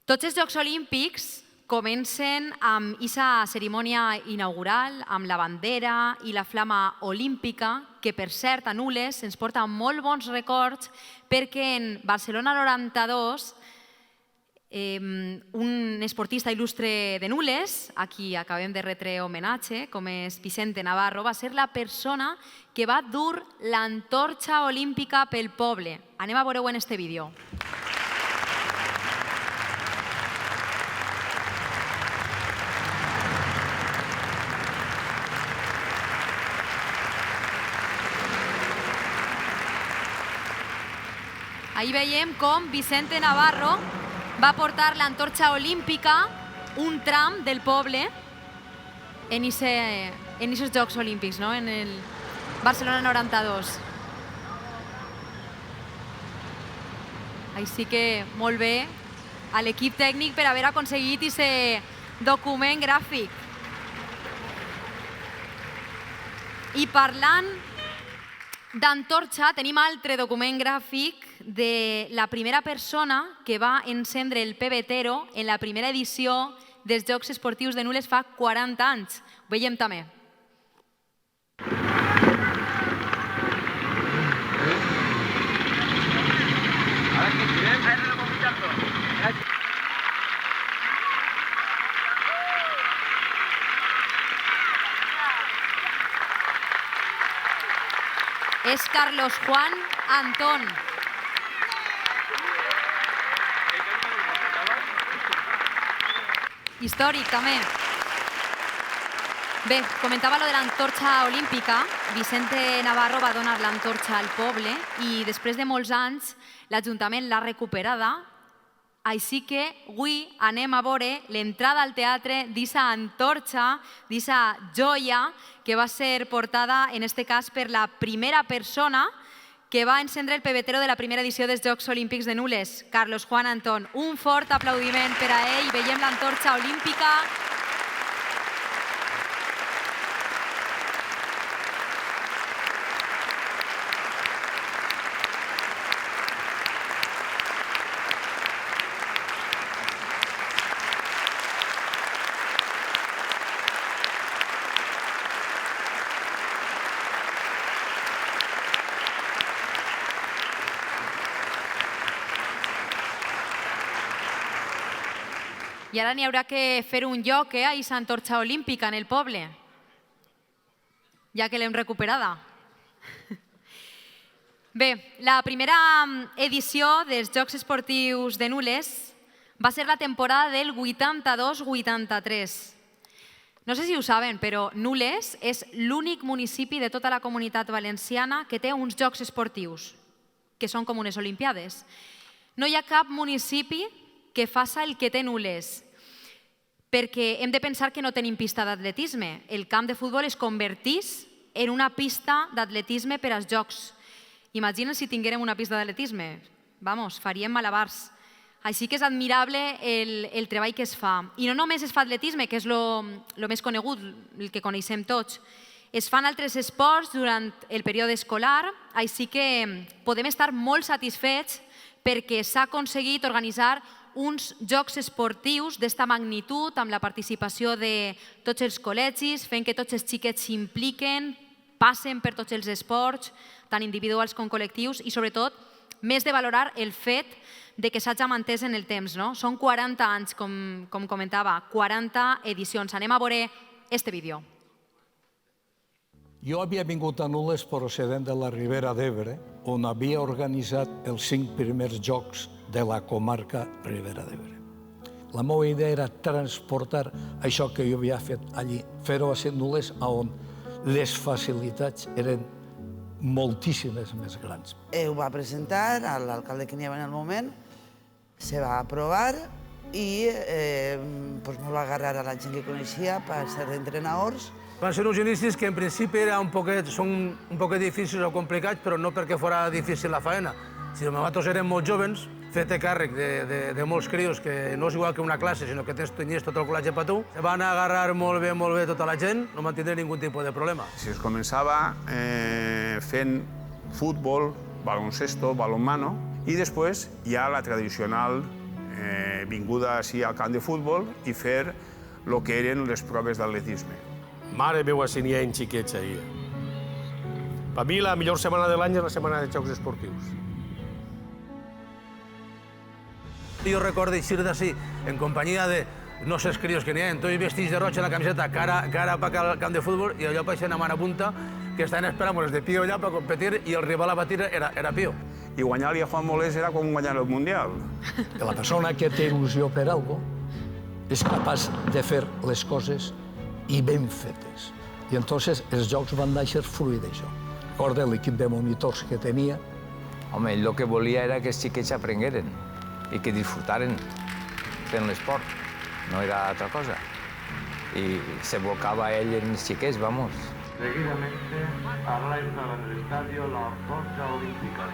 Tots els Jocs Olímpics comencen amb aquesta cerimònia inaugural, amb la bandera i la flama olímpica, que per cert a Nules ens porta molt bons records perquè en Barcelona 92 un esportista il·lustre de Nules, a qui acabem de retre homenatge, com és Vicente Navarro, va ser la persona que va dur l'antorxa olímpica pel poble. Anem a veure-ho en este vídeo. Ahí veiem com Vicente Navarro va portar l'antorxa olímpica, un tram del poble, en aquests Jocs Olímpics, en el Barcelona 92. Així que molt bé a l'equip tècnic per haver aconseguit aquest document gràfic. I parlant d'antorxa, tenim altre document gràfic de la primera persona que va encendre el pebetero en la primera edició dels Jocs Esportius de Nules fa 40 anys. Ho veiem també. És Carlos Juan Antón. Històric, també. Bé, comentava lo de l'antorxa olímpica. Vicente Navarro va donar l'antorxa al poble i després de molts anys l'Ajuntament l'ha recuperada. Així que avui anem a veure l'entrada al teatre d'aquesta antorxa, d'aquesta joia que va ser portada, en aquest cas, per la primera persona que va encendre el pebetero de la primera edició dels Jocs Olímpics de Nules, Carlos Juan Antón. Un fort aplaudiment per a ell. Veiem l'antorxa olímpica. I ara n'hi haurà que fer un lloc a aquesta antorxa olímpica en el poble, ja que l'hem recuperada. Bé, la primera edició dels Jocs Esportius de Nules va ser la temporada del 82-83. No sé si ho saben, però Nules és l'únic municipi de tota la Comunitat Valenciana que té uns Jocs Esportius, que són com unes Olimpiades. No hi ha cap municipi que faça el que té Nules, perquè hem de pensar que no tenim pista d'atletisme. El camp de futbol es convertís en una pista d'atletisme per als Jocs. Imagina't si tinguérem una pista d'atletisme. Vamos, faríem malabars. Així que és admirable el treball que es fa. I no només es fa atletisme, que és el més conegut, el que coneixem tots. Es fan altres esports durant el període escolar, així que podem estar molt satisfets perquè s'ha aconseguit organitzar uns jocs esportius d'esta magnitud, amb la participació de tots els col·legis, fent que tots els xiquets s'impliquen, passen per tots els esports, tant individuals com col·lectius, i sobretot, més de valorar el fet de que s'hagi mantès en el temps. Són 40 anys, com comentava, 40 edicions. Anem a veure este vídeo. Jo havia vingut a Nules procedent de la Ribera d'Ebre, on havia organitzat els 5 primers jocs de la comarca Ribera d'Ebre. La meva idea era transportar això que jo havia fet allí, fer-ho a Nules, on les facilitats eren moltíssimes més grans. Ho va presentar a l'alcalde que n'hi havia en el moment, se va aprovar i m'ho va agarrar a la gent que coneixia per ser entrenadors. Van ser uns inicis que en principi són un poquet difícils o complicats, però no perquè fos difícil la faena, sinó que nosaltres érem molt jóvens, fet càrrec de molts crios, que no és igual que una classe, sinó que tenies tot el col·legi per tu. Se van agarrar molt bé tota la gent, no van tindre ningú tipus de problema. Si es començava fent futbol, baloncesto, balonmano, i després hi ha la tradicional vinguda així al camp de futbol i fer el que eren les proves d'atletisme. Mare meva, si n'hi ha xiquets ahir. Per mi la millor setmana de l'any és la setmana de Jocs Esportius. Jo recordo eixir d'ací en companyia de no sé els crios que n'hi ha, tots vestits de roig en la camiseta, cara pa al camp de futbol, i allò paixen a mano punta, que estaven esperant els de Pío allà per competir, i el rival a batir era Pío. I guanyar-li a Juan Molés era com guanyar el Mundial. La persona que té il·lusió per alguna cosa és capaç de fer les coses i ben fetes. I entonces els jocs van néixer fruit d'això. Recorda l'equip de monitors que tenia. Home, ell el que volia era que els xiquets aprengueren i que disfrutaren fent l'esport. No era altra cosa. I se volcava ell en els xiquets, vamos. Seguidamente habrá entrado en el estadio la Antorcha Olímpica.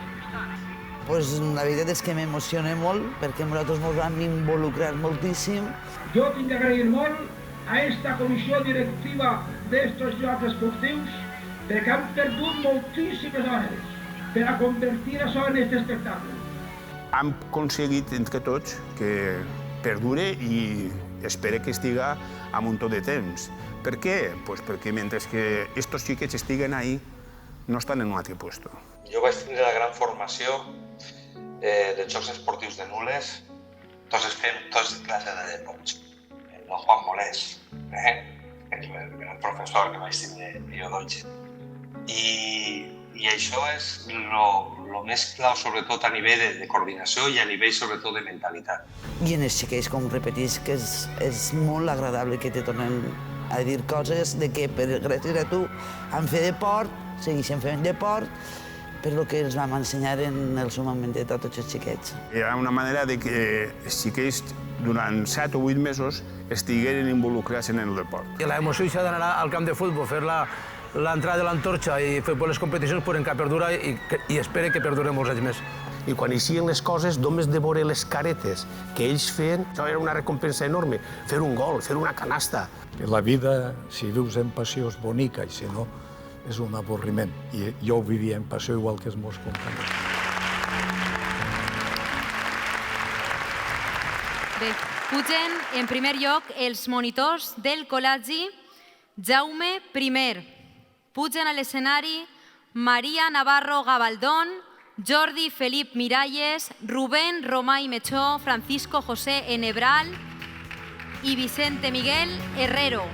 Pues la veritat és que m'emociona molt perquè nosaltres ens vam involucrar moltíssim. Jo tinc d'agrair molt a esta comissió directiva d'estos Jocs Esportius perquè han perdut moltíssimes hores per a convertir això en aquest espectacle. Hem aconseguit entre tots que perdure i espero que estiga a muntó de temps. Per què? Pues perquè mentre que estos xiquets estiguen ahí, no estan en un altre puesto. Jo vaig tenir la gran formació dels Jocs Esportius de Nules, tots fem tots de classe de deports. El Juan Molés, el gran professor que vaig tenir jo d'Olge. I això és el més clau, sobretot a nivell de coordinació i a nivell, sobretot, de mentalitat. I en els xiquets, com repetís, que és molt agradable que te tornen a dir coses de que gràcies a tu han fet deport, segueixen fent deport, per el que els vam ensenyar en el seu moment a tots els xiquets. Era una manera de que els xiquets durant 7 o 8 mesos estigueren involucrats en el deport. I l'emoció s'ha d'anar al camp de futbol, fer l'entrada de l'Antorcha i fer les competicions per encara perdura i espero que perduren molts anys més. I quan eixien les coses, només de veure les caretes que ells feien, això era una recompensa enorme. Fer un gol, fer una canasta. La vida, si vius en passió, és bonica, i si no, és un avorriment. I jo ho vivia en passió igual que els meus companys. Bé, pugen en primer lloc els monitors del col·legi Jaume I. Pugen a l'escenari Maria Navarro Gabaldón, Jordi Felip Miralles, Rubén Romà i Mechó, Francisco José Enebral i Vicente Miguel Herrero.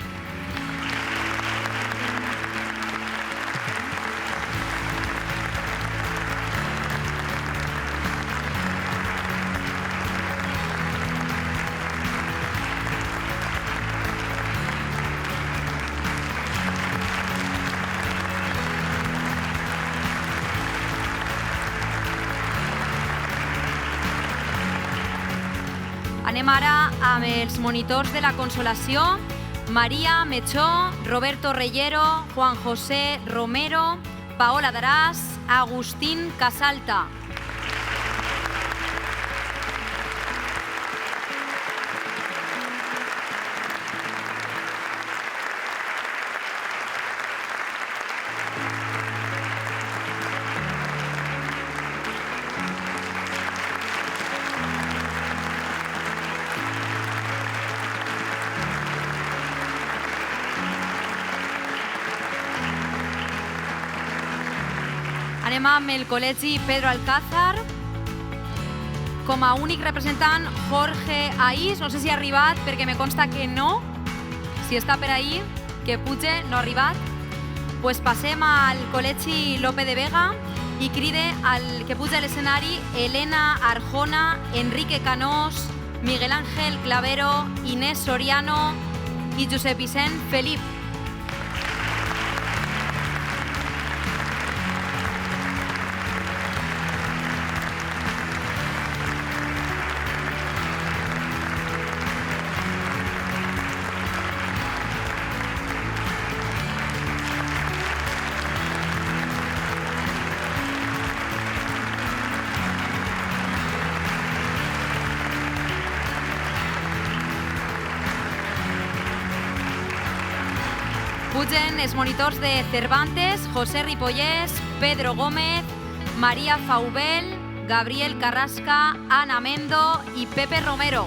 Anem ara amb els monitors de la Consolació, Maria Mechó, Roberto Reyero, Juan José Romero, Paola Darás, Agustín Casalta. Anem amb el col·legi Pedro Alcázar. Com a únic representant, Jorge Aís. No sé si ha arribat, perquè me consta que no. Si està per ahí, que puge, no ha arribat. Pues passem al col·legi Lope de Vega i cride que puja a l'escenari Elena Arjona, Enrique Canós, Miguel Ángel Clavero, Inés Soriano i Josep Vicent Felip. Pugen els monitors de Cervantes, José Ripollés, Pedro Gómez, María Faubel, Gabriel Carrasca, Ana Mendo y Pepe Romero.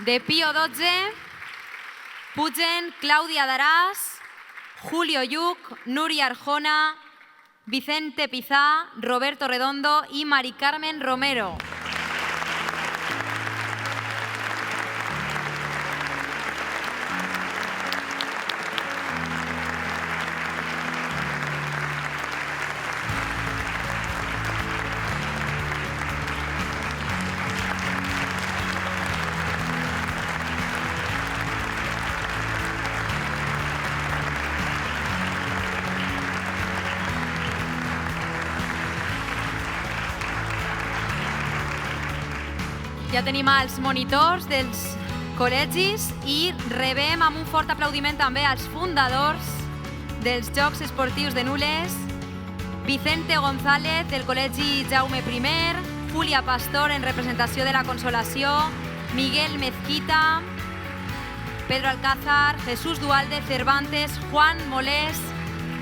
De Pío XII, pugen Clàudia Daràs, Julio Lluc, Núria Arjona, Vicente Pizá, Roberto Redondo y Mari Carmen Romero. Ja tenim els monitors dels col·legis i rebem amb un fort aplaudiment també als fundadors dels Jocs Esportius de Nules, Vicente González del Col·legi Jaume I, Julia Pastor en representació de la Consolació, Miguel Mezquita, Pedro Alcázar, Jesús Dualde, Cervantes, Juan Molés,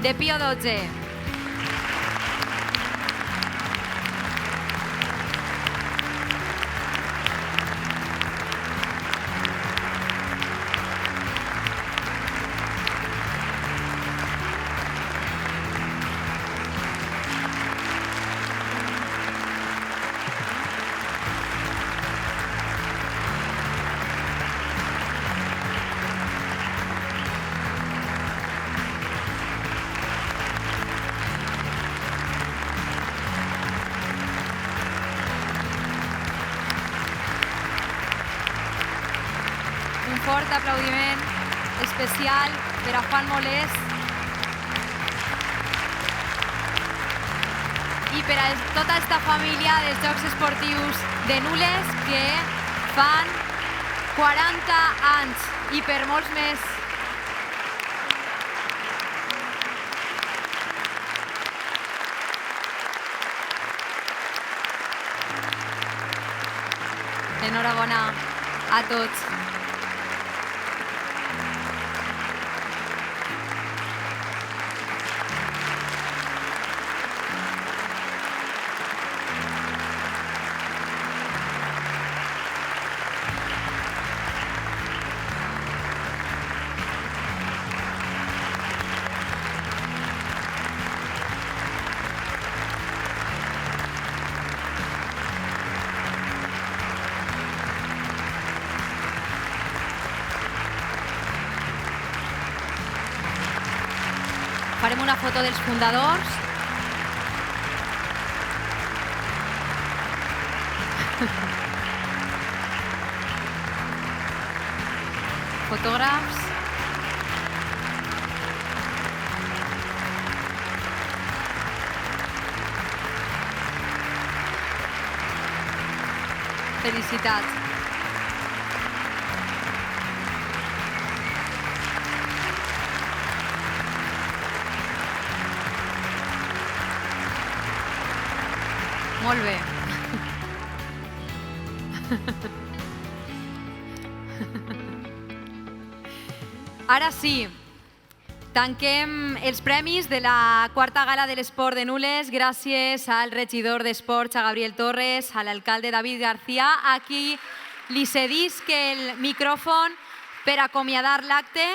de Pío XII. Un fort aplaudiment especial per a Juan Molés i per a tota aquesta família dels Jocs Esportius de Nules que fan 40 anys i per molts més. Enhorabona a tots. Farem una foto dels fundadors. Fotògrafs. Felicitats. Molt bé. Ara sí, tanquem els premis de la quarta gala de l'esport de Nules gràcies al regidor d'Esports, a Gabriel Torres, a l'alcalde David García, a qui li cedisc el micròfon per acomiadar l'acte.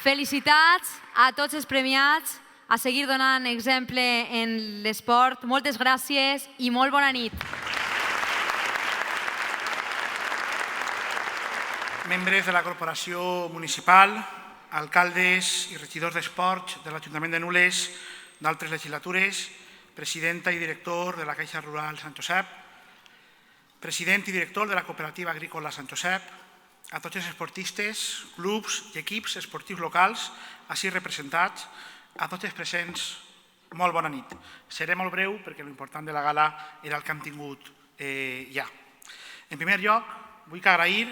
Felicitats a tots els premiats, a seguir donant exemple en l'esport. Moltes gràcies i molt bona nit. Membres de la Corporació Municipal, alcaldes i regidors d'Esports de l'Ajuntament de Nules d'altres legislatures, presidenta i director de la Caixa Rural Sant Josep, president i director de la Cooperativa Agrícola Sant Josep, a tots els esportistes, clubs i equips esportius locals, així representats, a tots els presents, molt bona nit. Seré molt breu perquè l'important de la gala era el que hem tingut ja. En primer lloc, vull agrair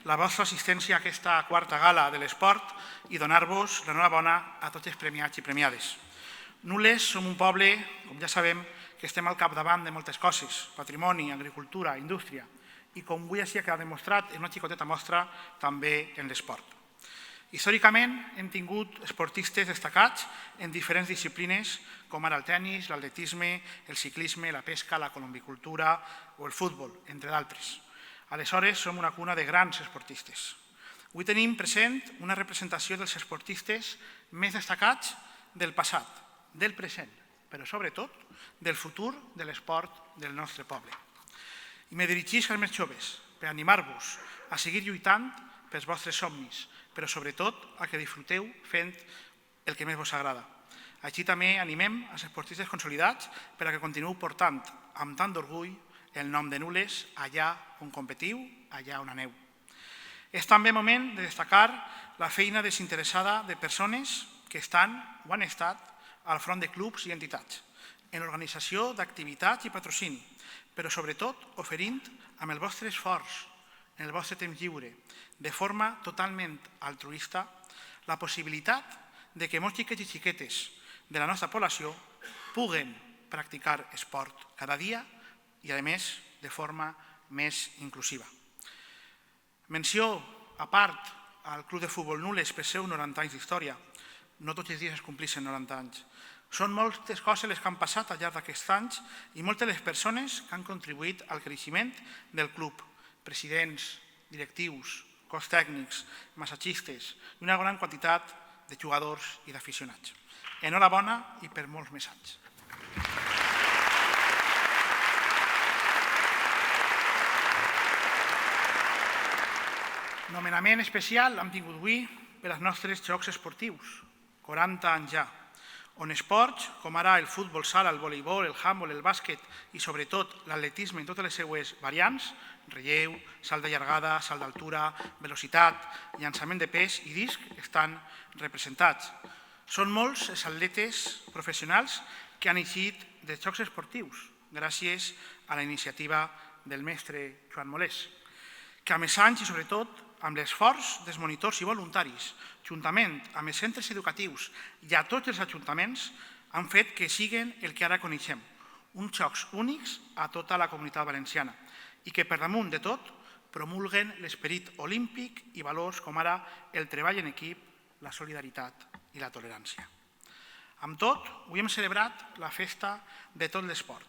la vostra assistència a aquesta quarta gala de l'esport i donar-vos l'enhorabona a tots els premiats i premiades. Nules som un poble, com ja sabem, que estem al capdavant de moltes coses, patrimoni, agricultura, indústria, i com avui així ha quedat demostrat en una xicoteta mostra, també en l'esport. Històricament hem tingut esportistes destacats en diferents disciplines, com ara el tennis, l'atletisme, el ciclisme, la pesca, la colombicultura o el futbol, entre d'altres. Aleshores, som una cuna de grans esportistes. Avui tenim present una representació dels esportistes més destacats del passat, del present, però sobretot del futur de l'esport del nostre poble. I me dirigís als més joves per animar-vos a seguir lluitant pels vostres somnis, però sobretot a que disfruteu fent el que més vos agrada. Així també animem els esportistes consolidats per a que continueu portant amb tant d'orgull el nom de Nules allà on competiu, allà on aneu. És també moment de destacar la feina desinteressada de persones que estan o han estat al front de clubs i entitats, en l'organització d'activitats i patrocini, però sobretot oferint amb el vostre esforç, en el vostre temps lliure, de forma totalment altruista, la possibilitat de que molts xiquets i xiquetes de la nostra població puguen practicar esport cada dia i, a més, de forma més inclusiva. Menció a part al Club de Futbol Nules per seu 90 anys d'història. No tots els dies es complixen 90 anys. Són moltes coses les que han passat al llarg d'aquests anys i moltes les persones que han contribuït al creixement del club. Presidents, directius, cos tècnics, massatgistes i una gran quantitat de jugadors i d'aficionats. Enhorabona i per molts més anys. Nomenament especial hem tingut avui per als nostres Jocs Esportius, 40 anys ja, on esports, com ara el futbol sala, el voleibol, el handbol, el bàsquet i sobretot l'atletisme en totes les seues variants, relleu, salt de llargada, salt d'altura, velocitat, llançament de pes i disc, estan representats. Són molts els atletes professionals que han eixit dels Jocs Esportius gràcies a la iniciativa del mestre Joan Molés, que amb els anys i sobretot amb l'esforç dels monitors i voluntaris, juntament amb els centres educatius i a tots els ajuntaments, han fet que siguen el que ara coneixem, uns jocs únics a tota la comunitat valenciana i que, per damunt de tot, promulguen l'esperit olímpic i valors com ara el treball en equip, la solidaritat i la tolerància. Amb tot, avui hem celebrat la festa de tot l'esport,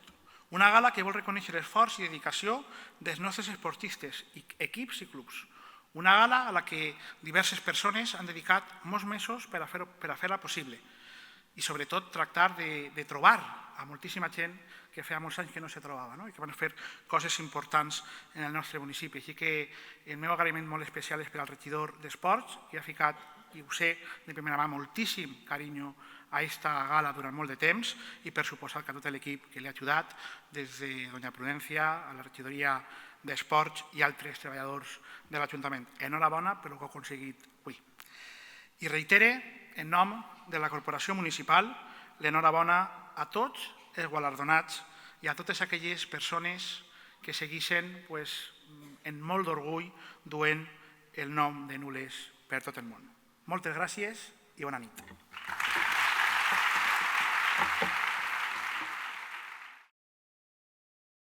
una gala que vol reconèixer l'esforç i dedicació dels nostres esportistes, equips i clubs. Una gala a la que diverses persones han dedicat molts mesos per a fer-la possible i sobretot tractar de trobar a moltíssima gent que feia molts anys que no se trobava i que van fer coses importants en el nostre municipi. Així que el meu agraïment molt especial és per al regidor d'Esports, que ha ficat, i ho sé de primera mà, moltíssim carinyo a aquesta gala durant molt de temps i per suposar que a tot l'equip que li ha ajudat, des de doña Prudencia, a la regidoria d'Esports i altres treballadors de l'Ajuntament. Enhorabona per el que heu aconseguit avui. I reitere, en nom de la Corporació Municipal, l'enhorabona a tots els guardonats i a totes aquelles persones que segueixen en molt d'orgull duent el nom de Nules per tot el món. Moltes gràcies i bona nit.